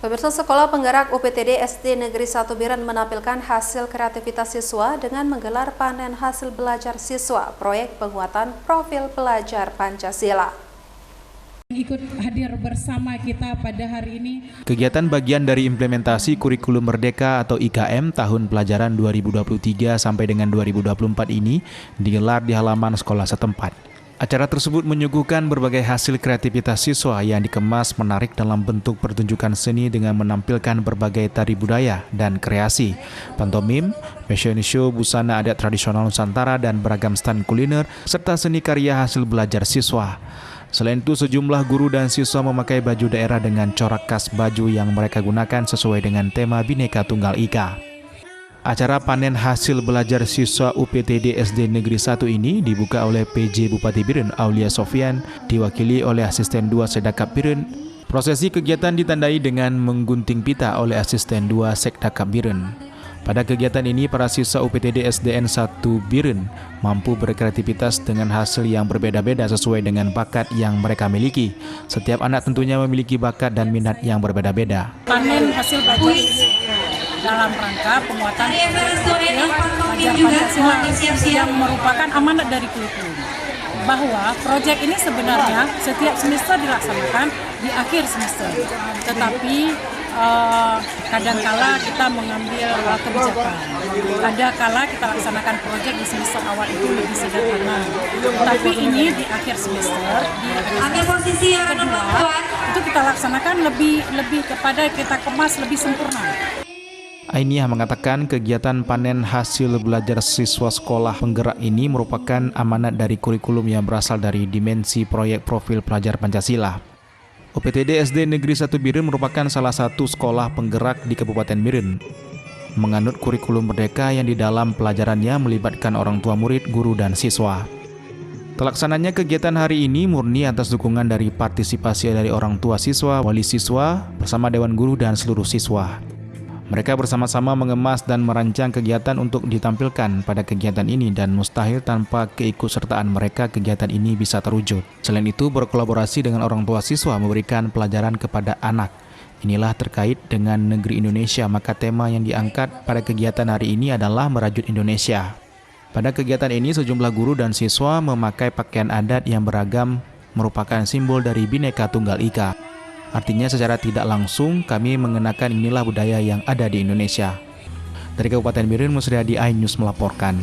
Pemirsa, Sekolah Penggerak UPTD SD Negeri 1 Biren menampilkan hasil kreativitas siswa dengan menggelar panen hasil belajar siswa proyek penguatan profil pelajar Pancasila. Ikut hadir bersama kita pada hari ini. Kegiatan bagian dari implementasi Kurikulum Merdeka atau IKM tahun pelajaran 2023 sampai dengan 2024 ini digelar di halaman sekolah setempat. Acara tersebut menyuguhkan berbagai hasil kreativitas siswa yang dikemas menarik dalam bentuk pertunjukan seni dengan menampilkan berbagai tari budaya dan kreasi, pantomim, fashion show, busana adat tradisional Nusantara dan beragam stand kuliner, serta seni karya hasil belajar siswa. Selain itu, sejumlah guru dan siswa memakai baju daerah dengan corak khas baju yang mereka gunakan sesuai dengan tema Bhinneka Tunggal Ika. Acara panen hasil belajar siswa UPTD SD Negeri 1 ini dibuka oleh PJ Bupati Biren Aulia Sofyan, diwakili oleh Asisten 2 Sedakap Biren. Prosesi kegiatan ditandai dengan menggunting pita oleh Asisten 2 Sekdakap Biren. Pada kegiatan ini, para siswa UPTD SDN 1 Biren mampu berkreativitas dengan hasil yang berbeda-beda sesuai dengan bakat yang mereka miliki. Setiap anak tentunya memiliki bakat dan minat yang berbeda-beda. Panen hasil belajar dalam rangka penguatan profil pelajar Pancasila yang merupakan amanat dari kurikulum. Bahwa proyek ini sebenarnya setiap semester dilaksanakan di akhir semester. Tetapi kadangkala kita mengambil kebijakan. Kadangkala kita laksanakan proyek di semester awal itu lebih sederhana. Tapi ini di akhir semester, di akhir posisi yang kedua, itu kita laksanakan lebih kepada kita kemas lebih sempurna. Ainiah mengatakan kegiatan panen hasil belajar siswa sekolah penggerak ini merupakan amanat dari kurikulum yang berasal dari dimensi proyek profil pelajar Pancasila. UPTD SD Negeri 1 Biren merupakan salah satu sekolah penggerak di Kabupaten Biren. Menganut kurikulum merdeka yang di dalam pelajarannya melibatkan orang tua murid, guru, dan siswa. Terlaksananya kegiatan hari ini murni atas dukungan dari partisipasi dari orang tua siswa, wali siswa, bersama Dewan Guru dan seluruh siswa. Mereka bersama-sama mengemas dan merancang kegiatan untuk ditampilkan pada kegiatan ini dan mustahil tanpa keikutsertaan mereka kegiatan ini bisa terwujud. Selain itu, berkolaborasi dengan orang tua siswa memberikan pelajaran kepada anak. Inilah terkait dengan negeri Indonesia, maka tema yang diangkat pada kegiatan hari ini adalah Merajut Indonesia. Pada kegiatan ini, sejumlah guru dan siswa memakai pakaian adat yang beragam merupakan simbol dari Bhinneka Tunggal Ika. Artinya secara tidak langsung kami mengenakan inilah budaya yang ada di Indonesia. Dari Kabupaten Biren, Musriadi iNews melaporkan.